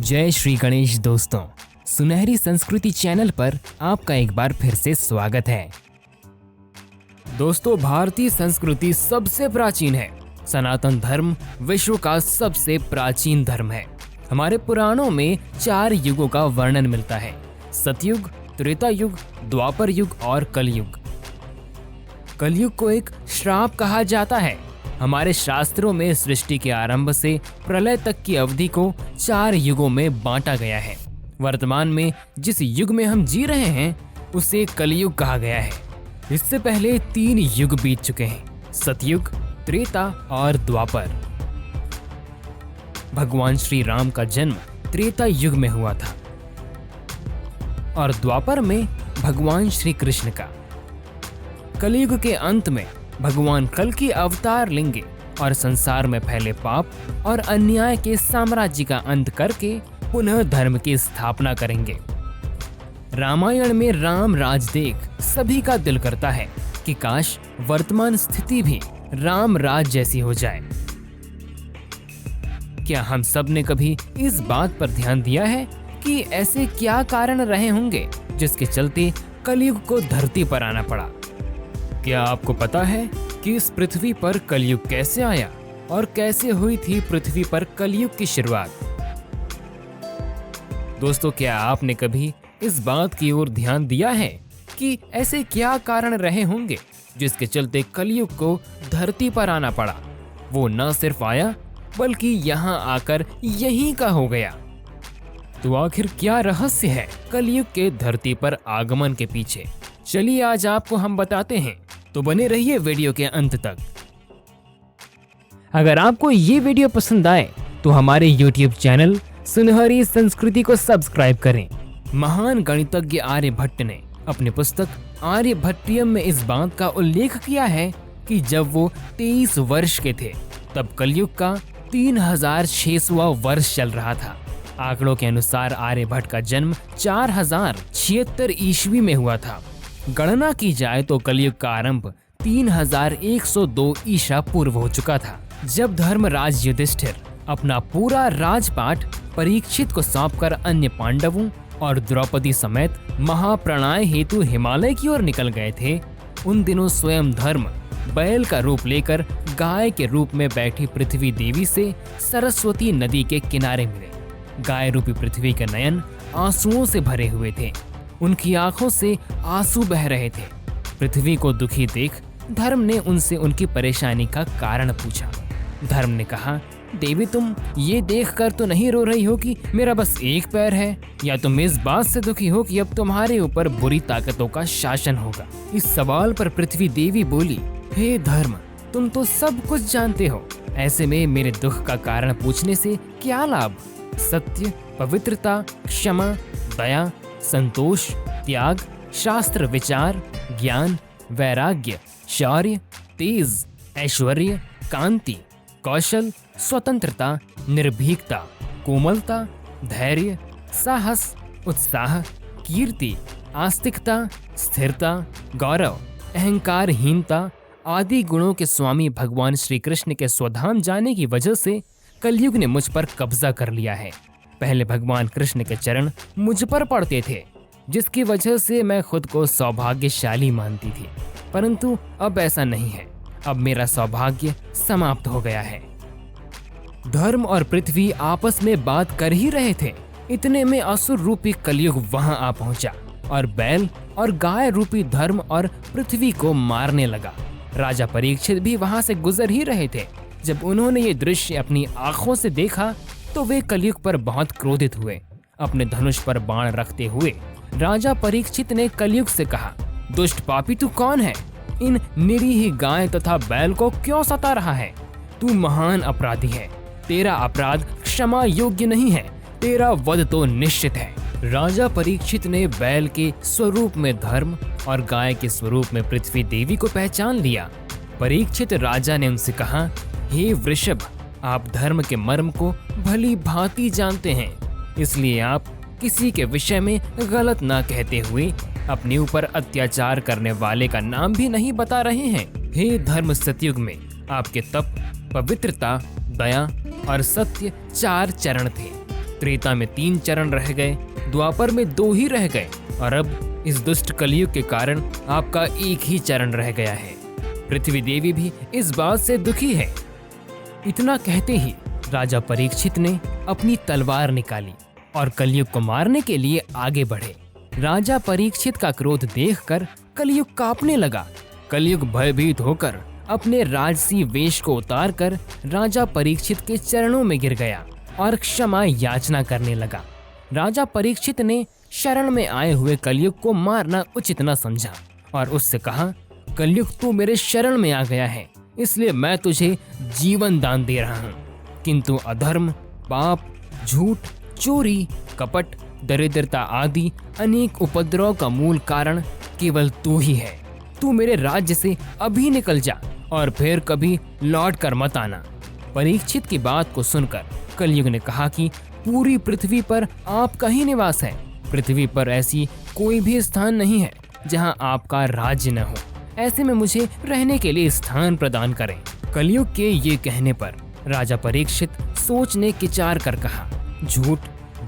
जय श्री गणेश दोस्तों, सुनहरी संस्कृति चैनल पर आपका एक बार फिर से स्वागत है। दोस्तों, भारतीय संस्कृति सबसे प्राचीन है। सनातन धर्म विश्व का सबसे प्राचीन धर्म है। हमारे पुराणों में 4 युगों का वर्णन मिलता है: सतयुग, त्रेता युग, द्वापर युग और कलयुग। कलयुग को एक श्राप कहा जाता है। हमारे शास्त्रों में सृष्टि के आरंभ से प्रलय तक की अवधि को 4 युगों में बांटा गया है। वर्तमान में जिस युग में हम जी रहे हैं उसे कलयुग कहा गया है। इससे पहले 3 युग बीत चुके हैं: सतयुग, त्रेता और द्वापर। भगवान श्री राम का जन्म त्रेता युग में हुआ था और द्वापर में भगवान श्री कृष्ण का। कलयुग के अंत में भगवान कल की अवतार लेंगे और संसार में फैले पाप और अन्याय के साम्राज्य का अंत करके पुनः धर्म की स्थापना करेंगे। रामायण में राम राज देख सभी का दिल करता है कि काश वर्तमान स्थिति भी राम राज जैसी हो जाए। क्या हम सब ने कभी इस बात पर ध्यान दिया है कि ऐसे क्या कारण रहे होंगे जिसके चलते कलयुग को धरती पर आना पड़ा? क्या आपको पता है कि इस पृथ्वी पर कलयुग कैसे आया और कैसे हुई थी पृथ्वी पर कलयुग की शुरुआत? दोस्तों, क्या आपने कभी इस बात की ओर ध्यान दिया है कि ऐसे क्या कारण रहे होंगे जिसके चलते कलयुग को धरती पर आना पड़ा? वो न सिर्फ आया बल्कि यहाँ आकर यहीं का हो गया। तो आखिर क्या रहस्य है कलयुग के धरती पर आगमन के पीछे? चलिए आज आपको हम बताते हैं, तो बने रहिए वीडियो के अंत तक। अगर आपको ये वीडियो पसंद आए तो हमारे YouTube चैनल सुनहरी संस्कृति को सब्सक्राइब करें। महान गणितज्ञ आर्यभट्ट ने अपनी पुस्तक आर्यभट्टियम में इस बात का उल्लेख किया है कि जब वो 23 वर्ष के थे तब कलयुग का 3600वां वर्ष चल रहा था। आंकड़ों के अनुसार आर्यभट्ट का जन्म 4076 ईस्वी में हुआ था। गणना की जाए तो कलयुग का आरंभ 3102 ईसा पूर्व हो चुका था, जब धर्मराज युधिष्ठिर अपना पूरा राजपाट परीक्षित को सौंपकर अन्य पांडवों और द्रौपदी समेत महाप्रलय हेतु हिमालय की ओर निकल गए थे। उन दिनों स्वयं धर्म बैल का रूप लेकर गाय के रूप में बैठी पृथ्वी देवी से सरस्वती नदी के किनारे मिले। गाय रूपी पृथ्वी के नयन आंसुओं से भरे हुए थे। उनकी आंखों से आंसू बह रहे थे। पृथ्वी को दुखी देख धर्म ने उनसे उनकी परेशानी का कारण पूछा। धर्म ने कहा, देवी, तुम ये देखकर तो नहीं रो रही हो कि मेरा बस एक पैर है, या तुम इस बात से दुखी हो कि अब तुम्हारे ऊपर बुरी ताकतों का शासन होगा? इस सवाल पर पृथ्वी देवी बोली, हे धर्म, तुम तो सब कुछ जानते हो, ऐसे में मेरे दुख का कारण पूछने से क्या लाभ? सत्य, पवित्रता, क्षमा, दया, संतोष, त्याग, शास्त्र विचार, ज्ञान, वैराग्य, शौर्य, तेज, ऐश्वर्य, कांति, कौशल, स्वतंत्रता, निर्भीकता, कोमलता, धैर्य, साहस, उत्साह, कीर्ति, आस्तिकता, स्थिरता, गौरव, अहंकारहीनता आदि गुणों के स्वामी भगवान श्री कृष्ण के स्वधाम जाने की वजह से कलयुग ने मुझ पर कब्जा कर लिया है। पहले भगवान कृष्ण के चरण मुझ पर पड़ते थे, जिसकी वजह से मैं खुद को सौभाग्यशाली मानती थी, परंतु अब ऐसा नहीं है। अब मेरा सौभाग्य समाप्त हो गया है। धर्म और पृथ्वी आपस में बात कर ही रहे थे, इतने में असुर रूपी कलयुग वहां आ पहुंचा और बैल और गाय रूपी धर्म और पृथ्वी को मारने लगा। राजा परीक्षित भी वहां से गुजर ही रहे थे। जब उन्होंने ये दृश्य अपनी आंखों से देखा तो वे कलयुग पर बहुत क्रोधित हुए। अपने धनुष पर बाण रखते हुए राजा परीक्षित ने कलयुग से कहा, दुष्ट पापी, तू कौन है? इन निरीह गाय तथा बैल को क्यों सता रहा है? तू महान अपराधी है। तेरा अपराध क्षमा योग्य नहीं है। तेरा वध तो निश्चित है। राजा परीक्षित ने बैल के स्वरूप में धर्म और गाय के स्वरूप में पृथ्वी देवी को पहचान लिया। परीक्षित राजा ने उनसे कहा, हे वृषभ, आप धर्म के मर्म को भली भांति जानते हैं, इसलिए आप किसी के विषय में गलत ना कहते हुए अपने ऊपर अत्याचार करने वाले का नाम भी नहीं बता रहे हैं। हे धर्म, सतयुग में आपके तप, पवित्रता, दया और सत्य 4 चरण थे। त्रेता में 3 चरण रह गए, द्वापर में 2 ही रह गए और अब इस दुष्ट कलयुग के कारण आपका 1 ही चरण रह गया है। पृथ्वी देवी भी इस बात से दुखी है। इतना कहते ही राजा परीक्षित ने अपनी तलवार निकाली और कलयुग को मारने के लिए आगे बढ़े। राजा परीक्षित का क्रोध देखकर कलयुग कांपने लगा। कलयुग भयभीत होकर अपने राजसी वेश को उतारकर राजा परीक्षित के चरणों में गिर गया और क्षमा याचना करने लगा। राजा परीक्षित ने शरण में आए हुए कलयुग को मारना उचित न समझा और उससे कहा, कलयुग तू मेरे शरण में आ गया है, इसलिए मैं तुझे जीवन दान दे रहा हूँ। किंतु अधर्म, पाप, झूठ, चोरी, कपट, दरिद्रता आदि अनेक उपद्रव का मूल कारण केवल तू ही है। तू मेरे राज्य से अभी निकल जा और फिर कभी लौट कर मत आना। परीक्षित की बात को सुनकर कलयुग ने कहा कि पूरी पृथ्वी पर आपका ही निवास है। पृथ्वी पर ऐसी कोई भी स्थान नहीं है जहां आपका राज्य न हो। ऐसे में मुझे रहने के लिए स्थान प्रदान करें। कलयुग के ये कहने पर राजा परीक्षित सोचने विचार कर कहा, झूठ,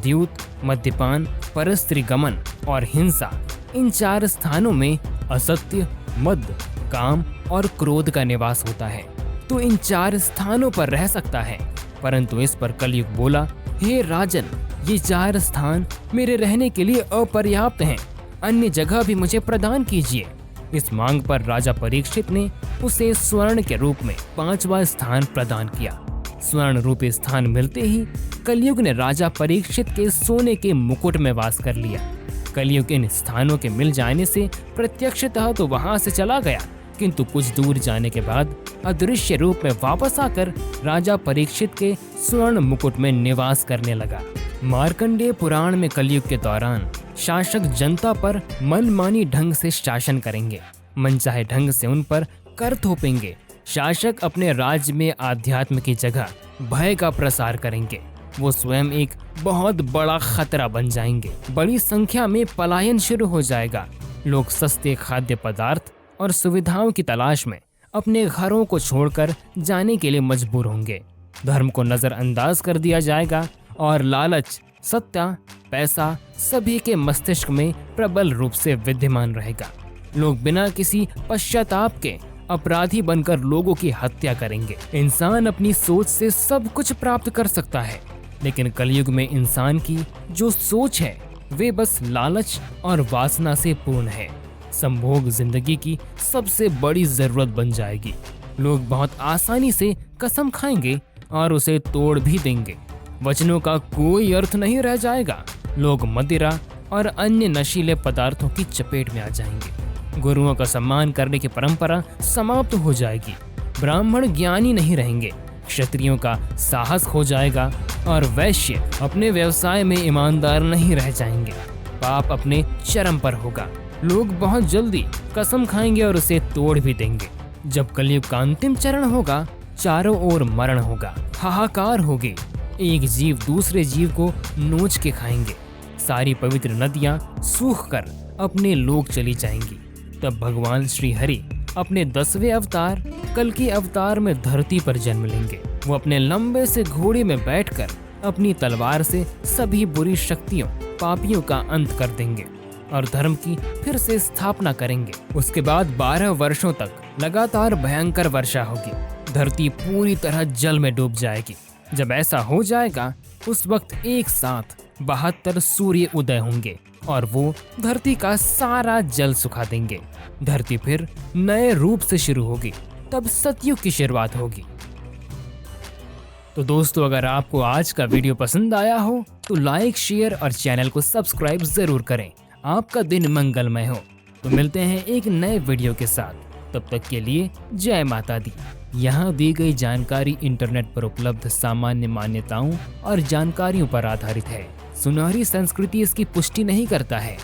द्यूत, मद्यपान, परस्त्री गमन और हिंसा, इन 4 स्थानों में असत्य, मद, काम और क्रोध का निवास होता है। तो इन 4 स्थानों पर रह सकता है। परंतु इस पर कलयुग बोला, हे राजन, ये 4 स्थान मेरे रहने के लिए अपर्याप्त हैं। अन्य जगह भी मुझे प्रदान कीजिए। इस मांग पर राजा परीक्षित ने उसे स्वर्ण के रूप में 5वां स्थान प्रदान किया। स्वर्ण रूपी स्थान मिलते ही कलयुग ने राजा परीक्षित के सोने के मुकुट में वास कर लिया। कलयुग इन स्थानों के मिल जाने से प्रत्यक्षतः तो वहां से चला गया, किंतु कुछ दूर जाने के बाद अदृश्य रूप में वापस आकर राजा परीक्षित के स्वर्ण मुकुट में निवास करने लगा। मार्कंडेय पुराण में कलयुग के दौरान शासक जनता पर मनमानी ढंग से शासन करेंगे, मनचाहे ढंग से उन पर कर थोपेंगे। शासक अपने राज्य में आध्यात्म की जगह भय का प्रसार करेंगे। वो स्वयं एक बहुत बड़ा खतरा बन जाएंगे। बड़ी संख्या में पलायन शुरू हो जाएगा। लोग सस्ते खाद्य पदार्थ और सुविधाओं की तलाश में अपने घरों को छोड़कर जाने के लिए मजबूर होंगे। धर्म को नजरअंदाज कर दिया जाएगा और लालच, सत्ता, पैसा सभी के मस्तिष्क में प्रबल रूप से विद्यमान रहेगा। लोग बिना किसी पश्चाताप के अपराधी बनकर लोगों की हत्या करेंगे। इंसान अपनी सोच से सब कुछ प्राप्त कर सकता है, लेकिन कलयुग में इंसान की जो सोच है वे बस लालच और वासना से पूर्ण है। संभोग जिंदगी की सबसे बड़ी जरूरत बन जाएगी। लोग बहुत आसानी से कसम खाएंगे और उसे तोड़ भी देंगे। वचनों का कोई अर्थ नहीं रह जाएगा। लोग मदिरा और अन्य नशीले पदार्थों की चपेट में आ जाएंगे। गुरुओं का सम्मान करने की परंपरा समाप्त हो जाएगी। ब्राह्मण ज्ञानी नहीं रहेंगे। क्षत्रियों का साहस हो जाएगा और वैश्य अपने व्यवसाय में ईमानदार नहीं रह जाएंगे। पाप अपने चरम पर होगा। लोग बहुत जल्दी कसम खाएंगे और उसे तोड़ भी देंगे। जब कलयुग का अंतिम चरण होगा, चारों ओर मरण होगा, हाहाकार होगी। एक जीव दूसरे जीव को नोच के खाएंगे। सारी पवित्र नदियां सूख कर अपने लोक चली जाएंगी। तब भगवान श्री हरि अपने 10वें अवतार कल्कि अवतार में धरती पर जन्म लेंगे। वो अपने लंबे से घोड़े में बैठकर अपनी तलवार से सभी बुरी शक्तियों, पापियों का अंत कर देंगे और धर्म की फिर से स्थापना करेंगे। उसके बाद 12 वर्षों तक लगातार भयंकर वर्षा होगी। धरती पूरी तरह जल में डूब जाएगी। जब ऐसा हो जाएगा, उस वक्त एक साथ 72 सूर्य उदय होंगे और वो धरती का सारा जल सुखा देंगे। धरती फिर नए रूप से शुरू होगी। तब सतयुग की शुरुआत होगी। तो दोस्तों, अगर आपको आज का वीडियो पसंद आया हो तो लाइक, शेयर और चैनल को सब्सक्राइब जरूर करें। आपका दिन मंगलमय हो। तो मिलते हैं एक नए वीडियो के साथ। तब तक के लिए जय माता दी। यहाँ दी गई जानकारी इंटरनेट पर उपलब्ध सामान्य मान्यताओं और जानकारियों पर आधारित है। सुनहरी संस्कृति इसकी पुष्टि नहीं करता है।